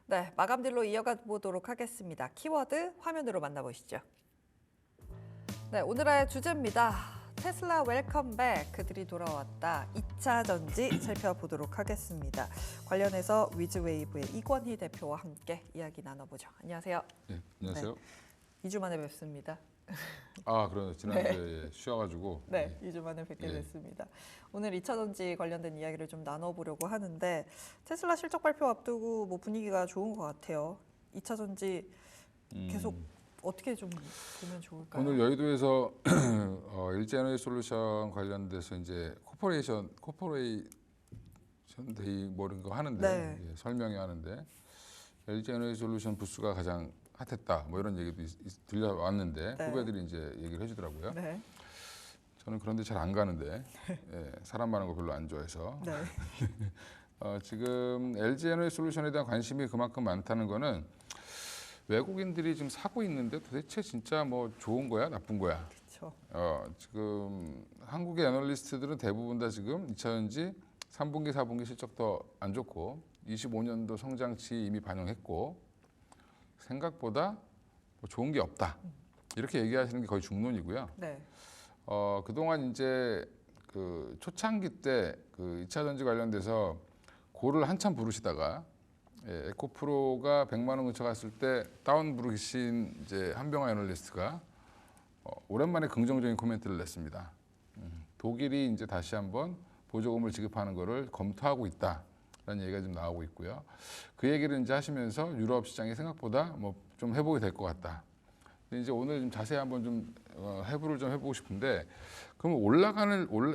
네, 마감딜로 이어가 보도록 하겠습니다. 키워드 화면으로 만나보시죠. 네, 오늘의 주제입니다. 테슬라 웰컴백, 그들이 돌아왔다. 2차 전지 살펴보도록 하겠습니다. 관련해서 위즈웨이브의 이권희 대표와 함께 이야기 나눠보죠. 안녕하세요. 네, 안녕하세요. 네, 2주 만에 뵙습니다. 그러네. 지난주에 쉬어가지고. 네, 2주 만에 뵙게 됐습니다. 오늘 2차 전지 관련된 이야기를 좀 나눠보려고 하는데 테슬라 실적 발표 앞두고 뭐 분위기가 좋은 것 같아요. 2차 전지 계속 어떻게 좀 보면 좋을까요? 오늘 여의도에서 LG에너지솔루션 관련돼서 이제 코퍼레이션 데이 뭐 이런 거 하는데 네. 설명회 하는데 LG에너지솔루션 부스가 가장 핫했다 뭐 이런 얘기도 들려왔는데 네. 후배들이 이제 얘기를 해주더라고요. 네. 저는 그런데 잘 안 가는데 사람 많은 거 별로 안 좋아해서 네. 지금 LG에너지솔루션에 대한 관심이 그만큼 많다는 거는 외국인들이 지금 사고 있는데 도대체 진짜 뭐 좋은 거야 나쁜 거야? 그렇죠. 지금 한국의 애널리스트들은 대부분 다 지금 2차전지 3분기, 4분기 실적 더 안 좋고 25년도 성장치 이미 반영했고 생각보다 뭐 좋은 게 없다. 이렇게 얘기하시는 게 거의 중론이고요. 네. 그동안 이제 그 초창기 때 그 2차 전지 관련돼서 고를 한참 부르시다가 에코프로가 100만 원 근처 갔을 때 다운 부르신 이제 한병화 애널리스트가 오랜만에 긍정적인 코멘트를 냈습니다. 독일이 이제 다시 한번 보조금을 지급하는 것을 검토하고 있다라는 얘기가 좀 나오고 있고요. 그 얘기를 이제 하시면서 유럽 시장이 생각보다 뭐 좀 회복이 될 것 같다. 근데 이제 오늘 좀 자세히 한번 좀 해부를 좀 해보고 싶은데, 그럼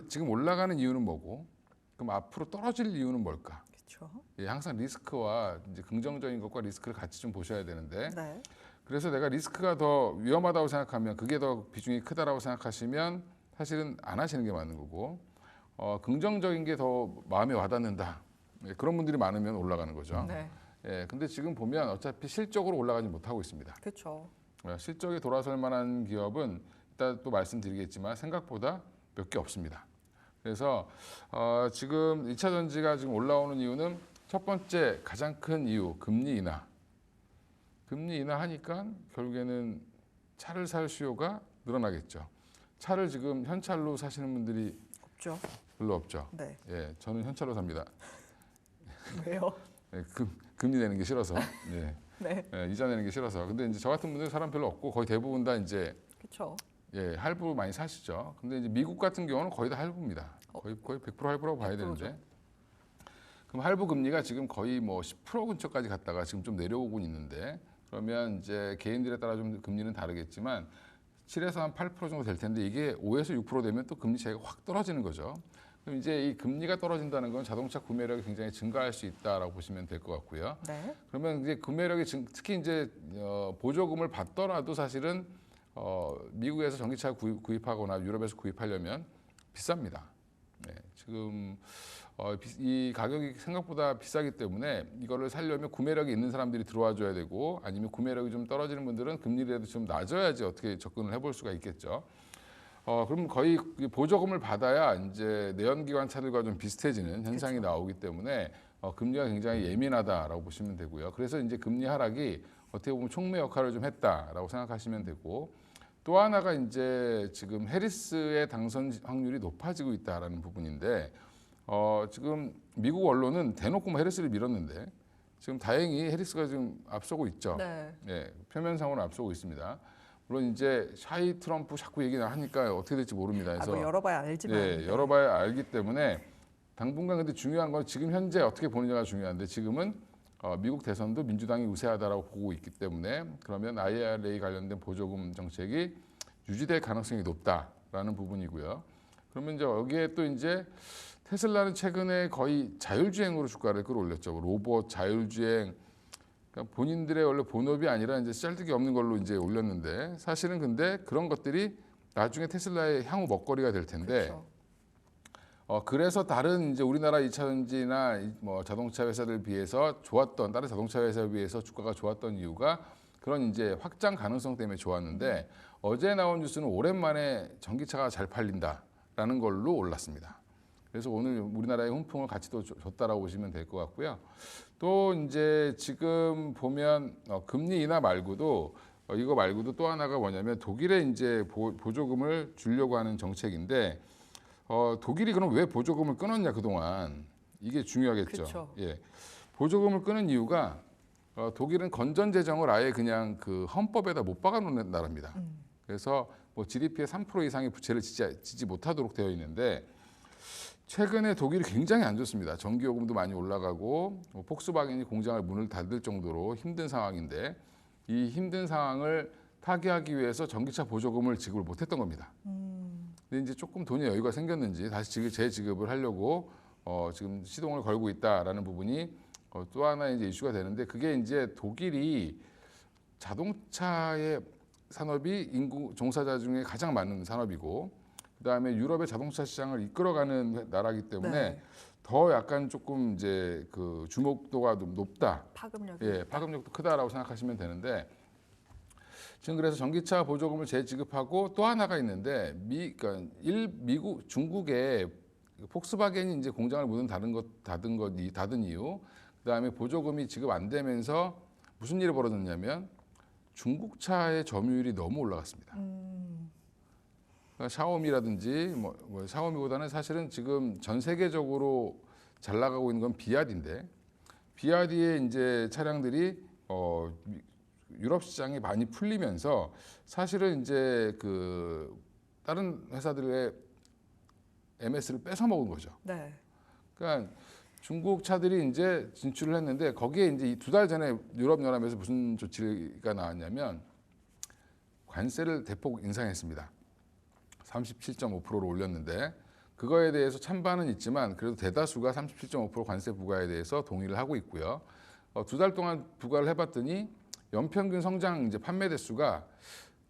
지금 올라가는 이유는 뭐고, 그럼 앞으로 떨어질 이유는 뭘까? 그렇죠. 항상 리스크와 이제 긍정적인 것과 리스크를 같이 좀 보셔야 되는데, 네. 그래서 내가 리스크가 더 위험하다고 생각하면 그게 더 비중이 크다라고 생각하시면 사실은 안 하시는 게 맞는 거고, 긍정적인 게 더 마음에 와닿는다. 그런 분들이 많으면 올라가는 거죠. 네. 근데 지금 보면 어차피 실적으로 올라가지 못하고 있습니다. 그렇죠. 실적이 돌아설 만한 기업은 이따 또 말씀드리겠지만 생각보다 몇 개 없습니다. 그래서 지금 2차 전지가 지금 올라오는 이유는 첫 번째 가장 큰 이유 금리 인하. 금리 인하하니까 결국에는 차를 살 수요가 늘어나겠죠. 차를 지금 현찰로 사시는 분들이 없죠. 별로 없죠. 네. 저는 현찰로 삽니다. 왜요? 금리 내는 게 싫어서. 네. 이자 내는 게 싫어서. 근데 이제 저 같은 분들 사람 별로 없고 거의 대부분 다 이제 그렇죠. 할부 많이 사시죠. 근데 이제 미국 같은 경우는 거의 다 할부입니다. 거의 100% 할부라고 봐야 100%죠. 되는데. 그럼 할부 금리가 지금 거의 뭐 10% 근처까지 갔다가 지금 좀 내려오고 있는데, 그러면 이제 개인들에 따라 좀 금리는 다르겠지만 7에서 한 8% 정도 될 텐데 이게 5에서 6% 되면 또 금리 차이가 확 떨어지는 거죠. 그럼 이제 이 금리가 떨어진다는 건 자동차 구매력이 굉장히 증가할 수 있다라고 보시면 될 것 같고요. 네. 그러면 이제 구매력이 특히 이제 보조금을 받더라도 사실은 미국에서 전기차 구입하거나 유럽에서 구입하려면 비쌉니다. 지금 이 가격이 생각보다 비싸기 때문에 이거를 살려면 구매력이 있는 사람들이 들어와 줘야 되고, 아니면 구매력이 좀 떨어지는 분들은 금리라도 좀 낮아야지 어떻게 접근을 해볼 수가 있겠죠. 그럼 거의 보조금을 받아야 이제 내연기관 차들과 좀 비슷해지는 현상이 그렇죠. 나오기 때문에 금리가 굉장히 예민하다라고 보시면 되고요. 그래서 이제 금리 하락이 어떻게 보면 촉매 역할을 좀 했다라고 생각하시면 되고, 또 하나가 이제 지금 해리스의 당선 확률이 높아지고 있다라는 부분인데, 지금 미국 언론은 대놓고 뭐 해리스를 밀었는데 지금 다행히 해리스가 지금 앞서고 있죠. 네. 표면상으로 앞서고 있습니다. 물론 이제 샤이 트럼프 자꾸 얘기를 하니까 어떻게 될지 모릅니다. 그래서 뭐 열어봐야 알지만. 열어봐야 알기 때문에 당분간 근데 중요한 건 지금 현재 어떻게 보느냐가 중요한데, 지금은 미국 대선도 민주당이 우세하다라고 보고 있기 때문에 그러면 IRA 관련된 보조금 정책이 유지될 가능성이 높다라는 부분이고요. 그러면 이제 여기에 또 이제 테슬라는 최근에 거의 자율주행으로 주가를 끌어올렸죠. 로봇 자율주행. 그러니까 본인들의 원래 본업이 아니라 이제 짤데기 없는 걸로 이제 올렸는데, 사실은 근데 그런 것들이 나중에 테슬라의 향후 먹거리가 될 텐데, 그렇죠. 그래서 다른 이제 우리나라 2차 전지나 뭐 자동차 회사들 비해서 좋았던, 다른 자동차 회사에 비해서 주가가 좋았던 이유가 그런 이제 확장 가능성 때문에 좋았는데, 어제 나온 뉴스는 오랜만에 전기차가 잘 팔린다라는 걸로 올랐습니다. 그래서 오늘 우리나라의 훈풍을 같이 또 줬다라고 보시면 될 것 같고요. 또 이제 지금 보면 금리 인하 말고도 이거 말고도 또 하나가 뭐냐면 독일에 이제 보조금을 주려고 하는 정책인데 독일이 그럼 왜 보조금을 끊었냐 그동안 이게 중요하겠죠. 그쵸. 예, 보조금을 끊은 이유가 독일은 건전 재정을 아예 그냥 그 헌법에다 못 박아놓는 나라입니다. 그래서 뭐 GDP의 3% 이상의 부채를 지지 못하도록 되어 있는데 최근에 독일이 굉장히 안 좋습니다. 전기요금도 많이 올라가고 폭스바겐이 공장을 문을 닫을 정도로 힘든 상황인데 이 힘든 상황을 타개하기 위해서 전기차 보조금을 지급을 못했던 겁니다. 근데 이제 조금 돈이 여유가 생겼는지 다시 재지급을 하려고 지금 시동을 걸고 있다라는 부분이 또 하나의 이제 이슈가 되는데 그게 이제 독일이 자동차의 산업이 인구 종사자 중에 가장 많은 산업이고 그다음에 유럽의 자동차 시장을 이끌어가는 나라이기 때문에 네. 더 약간 조금 이제 그 주목도가 높다. 파급력이. 예, 파급력도 크다라고 생각하시면 되는데 지금 그래서 전기차 보조금을 재지급하고 또 하나가 있는데 미국 중국의 폭스바겐이 이제 공장을 문을 닫은 이유 그다음에 보조금이 지급 안 되면서 무슨 일이 벌어졌냐면 중국 차의 점유율이 너무 올라갔습니다. 그러니까 샤오미라든지 뭐 샤오미보다는 사실은 지금 전 세계적으로 잘 나가고 있는 건 비아디인데 비아디의 이제 차량들이 유럽 시장이 많이 풀리면서 사실은 이제 그 다른 회사들의 MS를 뺏어 먹은 거죠. 네. 그러니까 중국 차들이 이제 진출을 했는데 거기에 이제 2달 전에 유럽 연합에서 무슨 조치가 나왔냐면 관세를 대폭 인상했습니다. 37.5%로 올렸는데 그거에 대해서 찬반은 있지만 그래도 대다수가 37.5% 관세 부과에 대해서 동의를 하고 있고요. 2달 동안 부과를 해봤더니 연평균 성장 이제 판매 대수가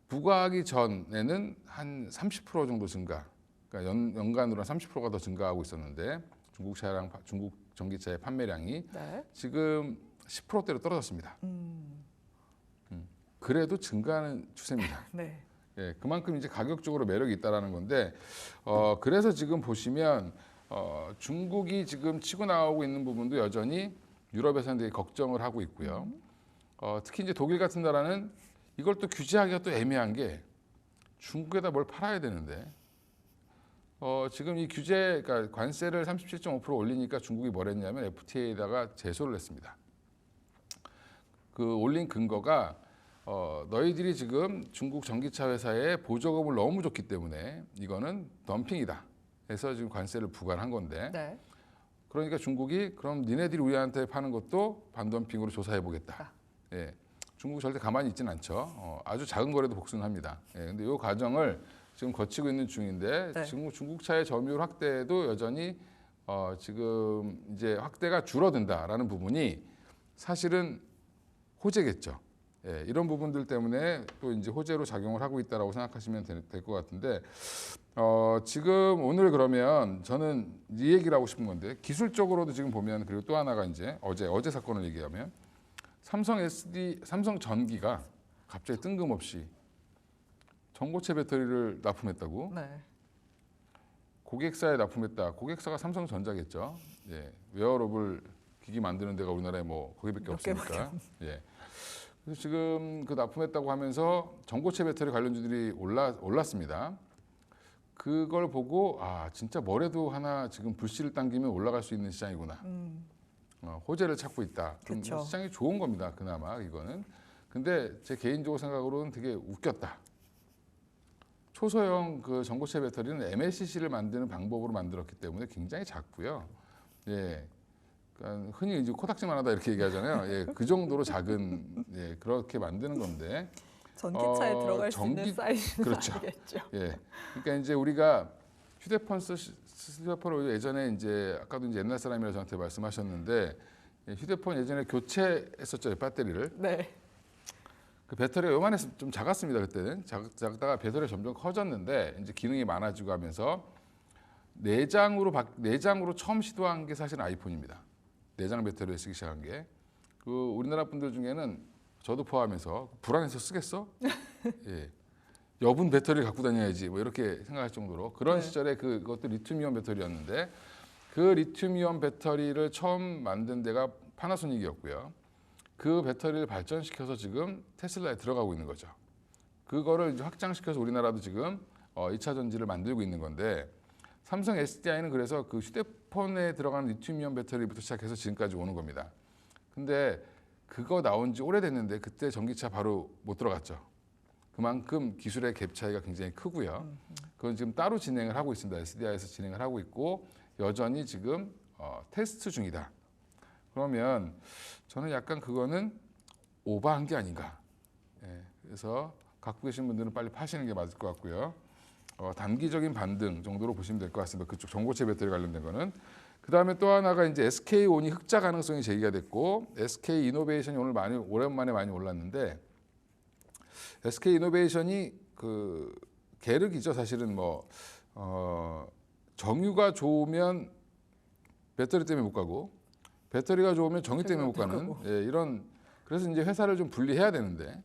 부과하기 전에는 한 30% 정도 증가, 그러니까 연간으로 한 30%가 더 증가하고 있었는데 중국 전기차의 판매량이 네. 지금 10%대로 떨어졌습니다. 그래도 증가하는 추세입니다. 네. 예, 그만큼 이제 가격적으로 매력이 있다라는 건데, 그래서 지금 보시면 중국이 지금 치고 나오고 있는 부분도 여전히 유럽에서는 되게 걱정을 하고 있고요. 특히 이제 독일 같은 나라는 이걸 또 규제하기가 또 애매한 게 중국에다 뭘 팔아야 되는데, 지금 이 그러니까 관세를 37.5% 올리니까 중국이 뭘 했냐면 FTA에다가 제소를 했습니다. 그 올린 근거가 너희들이 지금 중국 전기차 회사에 보조금을 너무 줬기 때문에 이거는 덤핑이다. 해서 지금 관세를 부과한 건데 네. 그러니까 중국이 그럼 니네들이 우리한테 파는 것도 반덤핑으로 조사해 보겠다. 예, 중국 절대 가만히 있지는 않죠. 아주 작은 거라도 복수는 합니다. 예, 근데 이 과정을 지금 거치고 있는 중인데 네. 중국 차의 점유율 확대도 여전히 지금 이제 확대가 줄어든다라는 부분이 사실은 호재겠죠. 예, 이런 부분들 때문에 또 이제 호재로 작용을 하고 있다라고 생각하시면 될 것 같은데 지금 오늘 그러면 저는 이 얘기를 하고 싶은 건데 기술적으로도 지금 보면 그리고 또 하나가 이제 어제 사건을 얘기하면 삼성 전기가 갑자기 뜬금없이 전고체 배터리를 납품했다고 네. 고객사에 납품했다. 고객사가 삼성전자겠죠. 예, 웨어러블 기기 만드는 데가 우리나라에 뭐 거기밖에 몇 개밖에 없으니까. 예. 그래서 지금 그 납품했다고 하면서 전고체 배터리 관련주들이 올랐습니다. 그걸 보고 진짜 뭐래도 하나 지금 불씨를 당기면 올라갈 수 있는 시장이구나. 호재를 찾고 있다. 그럼 그쵸. 시장이 좋은 겁니다. 그나마 이거는. 근데 제 개인적으로 생각으로는 되게 웃겼다. 초소형 그 전고체 배터리는 MLCC를 만드는 방법으로 만들었기 때문에 굉장히 작고요. 예. 그러니까 흔히 이제 코딱지만 하다 이렇게 얘기하잖아요. 예, 그 정도로 작은 그렇게 만드는 건데 전기차에 들어갈 수 있는 사이즈는 그렇죠. 아니겠죠. 예, 그러니까 이제 우리가 휴대폰을 예전에 이제 아까도 이제 옛날 사람이라 저한테 말씀하셨는데 휴대폰 예전에 교체했었죠 배터리를. 네. 그 배터리가 요만해서 좀 작았습니다 그때는 작다가 배터리가 점점 커졌는데 이제 기능이 많아지고 하면서 내장으로 처음 시도한 게 사실 아이폰입니다. 내장 배터리를 쓰기 시작한 게. 그 우리나라 분들 중에는 저도 포함해서 불안해서 쓰겠어? 예. 여분 배터리를 갖고 다녀야지 뭐 이렇게 생각할 정도로 그런 네. 시절에 그것도 리튬이온 배터리였는데 그 리튬이온 배터리를 처음 만든 데가 파나소닉이었고요. 그 배터리를 발전시켜서 지금 테슬라에 들어가고 있는 거죠. 그거를 이제 확장시켜서 우리나라도 지금 2차 전지를 만들고 있는 건데 삼성 SDI는 그래서 그 휴대폰에 들어가는 리튬이온 배터리부터 시작해서 지금까지 오는 겁니다. 근데 그거 나온 지 오래됐는데 그때 전기차 바로 못 들어갔죠. 그만큼 기술의 갭 차이가 굉장히 크고요. 그건 지금 따로 진행을 하고 있습니다. SDI에서 진행을 하고 있고 여전히 지금 테스트 중이다. 그러면 저는 약간 그거는 오버한 게 아닌가. 예, 그래서 갖고 계신 분들은 빨리 파시는 게 맞을 것 같고요. 단기적인 반등 정도로 보시면 될 것 같습니다. 그쪽 전고체 배터리 관련된 거는. 그 다음에 또 하나가 이제 SK온이 흑자 가능성이 제기가 됐고 SK 이노베이션이 오늘 오랜만에 많이 올랐는데 SK 이노베이션이 그 계륵이죠. 사실은 뭐 정유가 좋으면 배터리 때문에 못 가고 배터리가 좋으면 정유 때문에 못 가는 이런 그래서 이제 회사를 좀 분리해야 되는데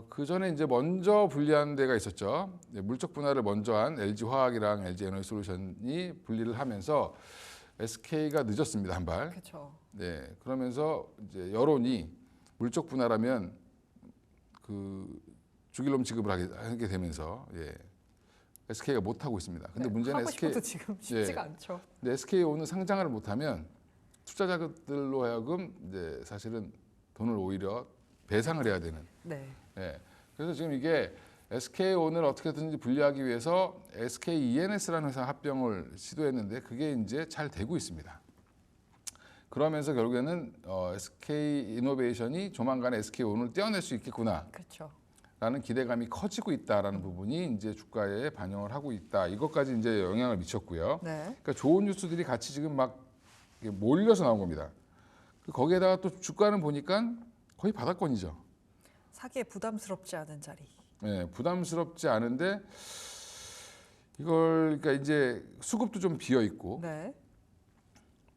그 전에 이제 먼저 분리한 데가 있었죠. 물적 분할을 먼저 한 LG 화학이랑 LG 에너지 솔루션이 분리를 하면서 SK가 늦었습니다 한 발. 그렇죠. 네, 그러면서 이제 여론이 물적 분할하면 그 죽일놈 취급을 하게 되면서 SK가 못 하고 있습니다. 근데 문제는 하고 SK 싶어도 지금 쉽지가 않죠. 근데 SK온은 상장을 못 하면 투자자들로 하여금 이제 사실은 돈을 오히려 배상을 해야 되는. 네. 그래서 지금 이게 SK온을 어떻게든지 분리하기 위해서 SKENS라는 회사 합병을 시도했는데 그게 이제 잘 되고 있습니다. 그러면서 결국에는 SK이노베이션이 조만간에 SK온을 떼어낼 수 있겠구나. 그렇죠. 라는 기대감이 커지고 있다라는 부분이 이제 주가에 반영을 하고 있다. 이것까지 이제 영향을 미쳤고요. 네. 그러니까 좋은 뉴스들이 같이 지금 막 몰려서 나온 겁니다. 거기에다가 또 주가는 보니까 거의 바닥권이죠. 사기에 부담스럽지 않은 자리. 네, 부담스럽지 않은데 이걸 그러니까 이제 수급도 좀 비어 있고 네.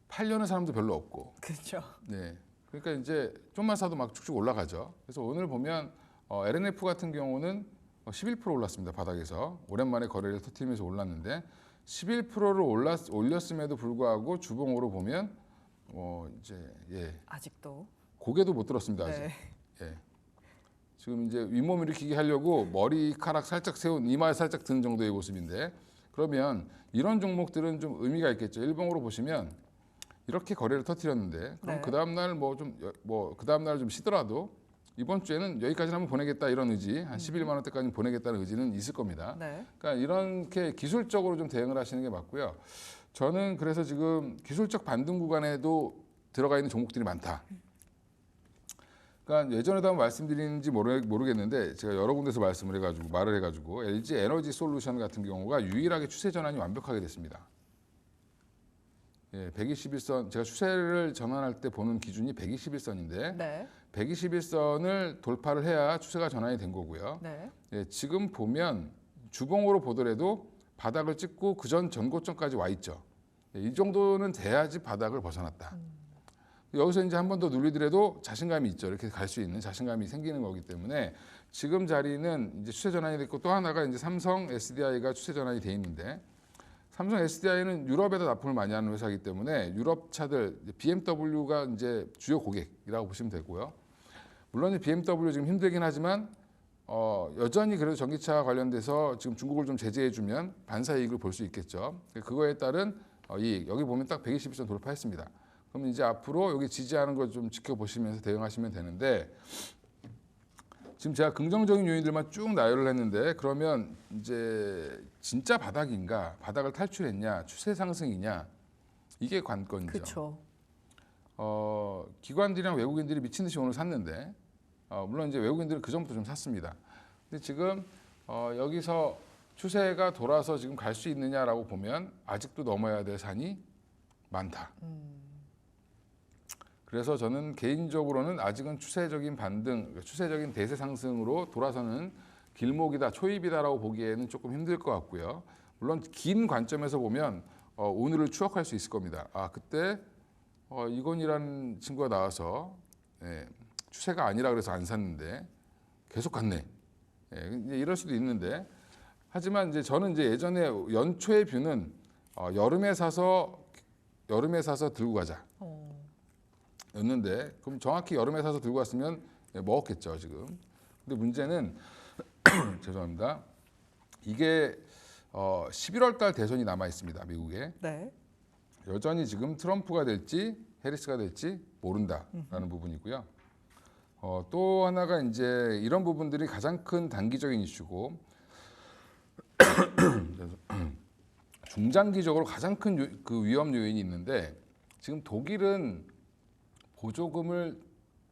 팔려는 사람도 별로 없고. 그렇죠. 네. 그러니까 이제 좀만 사도 막 쭉쭉 올라가죠. 그래서 오늘 보면 LNF 같은 경우는 11% 올랐습니다. 바닥에서 오랜만에 거래를 터트리면서 올랐는데 11%를 올렸음에도 불구하고 주봉으로 보면 이제 아직도 고개도 못 들었습니다. 아직. 네. 지금 이제 윗몸 일으키기 하려고 머리카락 살짝 세운 이마에 살짝 든 정도의 모습인데 그러면 이런 종목들은 좀 의미가 있겠죠. 일봉으로 보시면 이렇게 거래를 터트렸는데 그럼 네. 그 다음 날 그 다음 날 좀 쉬더라도 이번 주에는 여기까지는 한번 보내겠다 이런 의지 한 11만 원대까지 보내겠다는 의지는 있을 겁니다. 네. 그러니까 이렇게 기술적으로 좀 대응을 하시는 게 맞고요. 저는 그래서 지금 기술적 반등 구간에도 들어가 있는 종목들이 많다. 그러니까 예전에도 한번 말씀드리는지 모르겠는데 제가 여러 군데서 말을 해가지고 LG 에너지 솔루션 같은 경우가 유일하게 추세 전환이 완벽하게 됐습니다. 121선 제가 추세를 전환할 때 보는 기준이 121선인데 네. 121선을 돌파를 해야 추세가 전환이 된 거고요. 네. 지금 보면 주봉으로 보더라도 바닥을 찍고 그전 전고점까지 와 있죠. 이 정도는 돼야지 바닥을 벗어났다. 여기서 이제 한 번 더 눌리더라도 자신감이 있죠. 이렇게 갈 수 있는 자신감이 생기는 거기 때문에 지금 자리는 이제 추세 전환이 됐고 또 하나가 이제 삼성 SDI가 추세 전환이 돼 있는데 삼성 SDI는 유럽에다 납품을 많이 하는 회사이기 때문에 유럽 차들 BMW가 이제 주요 고객이라고 보시면 되고요. 물론 BMW 지금 힘들긴 하지만 여전히 그래도 전기차 관련돼서 지금 중국을 좀 제재해주면 반사 이익을 볼 수 있겠죠. 그거에 따른 이익 여기 보면 딱 121선 돌파했습니다. 그럼 이제 앞으로 여기 지지하는 거 좀 지켜보시면서 대응하시면 되는데 지금 제가 긍정적인 요인들만 쭉 나열을 했는데 그러면 이제 진짜 바닥인가 바닥을 탈출했냐 추세 상승이냐 이게 관건이죠. 그렇죠. 기관들이랑 외국인들이 미친 듯이 오늘 샀는데 물론 이제 외국인들은 그 전부터 좀 샀습니다. 근데 지금 여기서 추세가 돌아서 지금 갈 수 있느냐라고 보면 아직도 넘어야 될 산이 많다. 그래서 저는 개인적으로는 아직은 추세적인 반등, 추세적인 대세 상승으로 돌아서는 길목이다, 초입이다라고 보기에는 조금 힘들 것 같고요. 물론 긴 관점에서 보면 오늘을 추억할 수 있을 겁니다. 그때 이건이라는 친구가 나와서 추세가 아니라 그래서 안 샀는데 계속 갔네. 이제 이럴 수도 있는데 하지만 이제 저는 이제 예전에 연초의 뷰는 여름에 사서 들고 가자. 였는데 그럼 정확히 여름에 사서 들고 갔으면 먹었겠죠 지금. 근데 문제는 죄송합니다. 이게 11월 달 대선이 남아 있습니다 미국에. 네. 여전히 지금 트럼프가 될지 해리스가 될지 모른다라는 부분이고요. 또 하나가 이제 이런 부분들이 가장 큰 단기적인 이슈고 중장기적으로 가장 큰 그 위험 요인이 있는데 지금 독일은 보조금을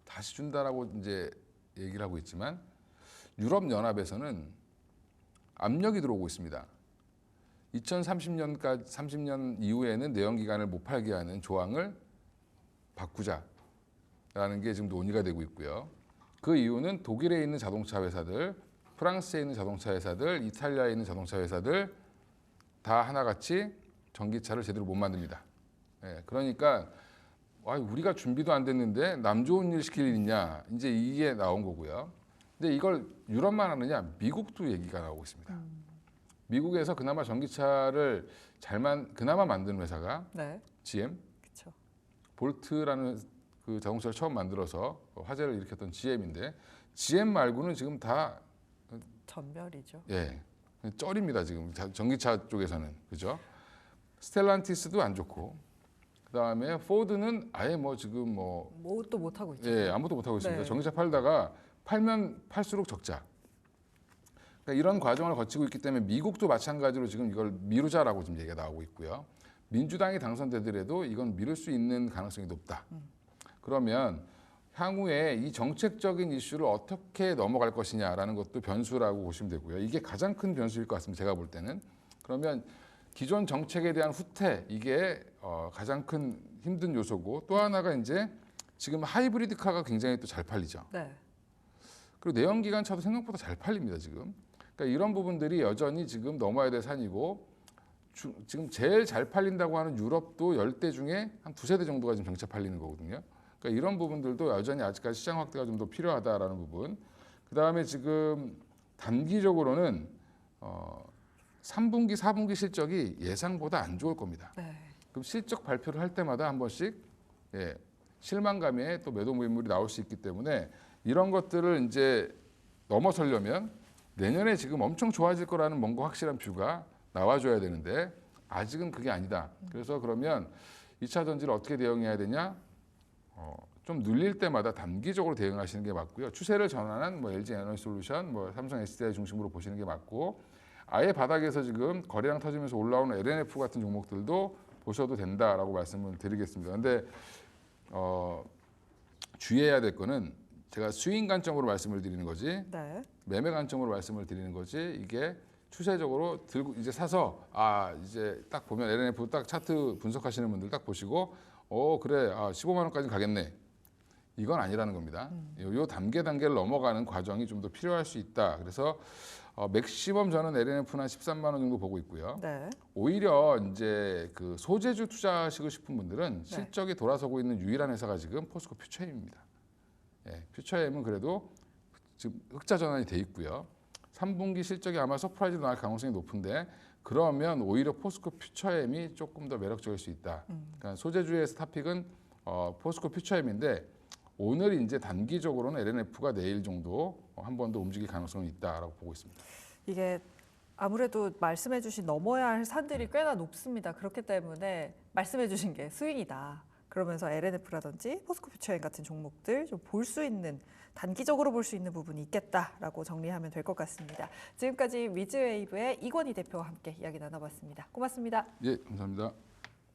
다시 준다라고 이제 얘기를 하고 있지만 유럽 연합에서는 압력이 들어오고 있습니다. 2030년까지 30년 이후에는 내연 기관을 못 팔게 하는 조항을 바꾸자라는 게 지금 논의가 되고 있고요. 그 이유는 독일에 있는 자동차 회사들, 프랑스에 있는 자동차 회사들, 이탈리아에 있는 자동차 회사들 다 하나같이 전기차를 제대로 못 만듭니다. 그러니까 우리가 준비도 안 됐는데 남 좋은 일 시킬 일 있냐 이제 이게 나온 거고요. 근데 이걸 유럽만 하느냐 미국도 얘기가 나오고 있습니다. 미국에서 그나마 전기차를 그나마 만드는 회사가 네. GM, 그렇죠. 볼트라는 그 자동차를 처음 만들어서 화제를 일으켰던 GM인데 GM 말고는 지금 다 전멸이죠. 쩔입니다 지금 전기차 쪽에서는 그죠? 스텔란티스도 안 좋고 그다음에 포드는 아예 지금 뭐도 못 하고 있죠. 아무것도 못 하고 있습니다. 네. 전기차 팔다가 팔면 팔수록 적자. 그러니까 이런 과정을 거치고 있기 때문에 미국도 마찬가지로 지금 이걸 미루자라고 지금 얘기가 나오고 있고요. 민주당이 당선되더라도 이건 미룰 수 있는 가능성이 높다. 그러면 향후에 이 정책적인 이슈를 어떻게 넘어갈 것이냐라는 것도 변수라고 보시면 되고요. 이게 가장 큰 변수일 것 같습니다. 제가 볼 때는. 그러면 기존 정책에 대한 후퇴 이게 가장 큰 힘든 요소고 또 하나가 이제 지금 하이브리드카가 굉장히 또 잘 팔리죠. 네. 그리고 내연기관차도 생각보다 잘 팔립니다 지금. 그러니까 이런 부분들이 여전히 지금 넘어야 될 산이고 지금 제일 잘 팔린다고 하는 유럽도 10대 중에 한 두세 대 정도가 지금 전기차 팔리는 거거든요. 그러니까 이런 부분들도 여전히 아직까지 시장 확대가 좀 더 필요하다라는 부분. 그다음에 지금 단기적으로는 3분기, 4분기 실적이 예상보다 안 좋을 겁니다. 네. 그럼 실적 발표를 할 때마다 한 번씩 실망감에 또 매도 매물이 나올 수 있기 때문에 이런 것들을 이제 넘어서려면 내년에 지금 엄청 좋아질 거라는 뭔가 확실한 뷰가 나와줘야 되는데 아직은 그게 아니다. 그래서 그러면 2차 전지를 어떻게 대응해야 되냐? 좀 눌릴 때마다 단기적으로 대응하시는 게 맞고요. 추세를 전환한 LG 에너지솔루션, 삼성 SDI 중심으로 보시는 게 맞고 아예 바닥에서 지금 거래량 터지면서 올라오는 LNF 같은 종목들도 보셔도 된다라고 말씀을 드리겠습니다. 근데 주의해야 될 거는 제가 스윙 관점으로 말씀을 드리는 거지 네. 매매 관점으로 말씀을 드리는 거지 이게 추세적으로 들고 이제 사서 이제 딱 보면 LNF 딱 차트 분석하시는 분들 딱 보시고 그래 15만 원까지 가겠네 이건 아니라는 겁니다. 요 단계를 넘어가는 과정이 좀 더 필요할 수 있다. 그래서 맥시멈 저는 LNF는 한 13만 원 정도 보고 있고요. 네. 오히려 이제 그 소재주 투자하시고 싶은 분들은 실적이 돌아서고 있는 유일한 회사가 지금 포스코 퓨처엠입니다. 퓨처엠은 그래도 지금 흑자 전환이 돼 있고요. 3분기 실적이 아마 서프라이즈도 나올 가능성이 높은데 그러면 오히려 포스코 퓨처엠이 조금 더 매력적일 수 있다. 그러니까 소재주의 스타픽은 포스코 퓨처엠인데 오늘 이제 단기적으로는 LNF가 내일 정도 한 번 더 움직일 가능성이 있다라고 보고 있습니다. 이게 아무래도 말씀해주신 넘어야 할 산들이 꽤나 높습니다. 그렇기 때문에 말씀해주신 게 스윙이다. 그러면서 LNF라든지 포스코퓨처엠 같은 종목들 좀 볼 수 있는 단기적으로 볼 수 있는 부분이 있겠다라고 정리하면 될 것 같습니다. 지금까지 위즈웨이브의 이권희 대표와 함께 이야기 나눠봤습니다. 고맙습니다. 예, 감사합니다.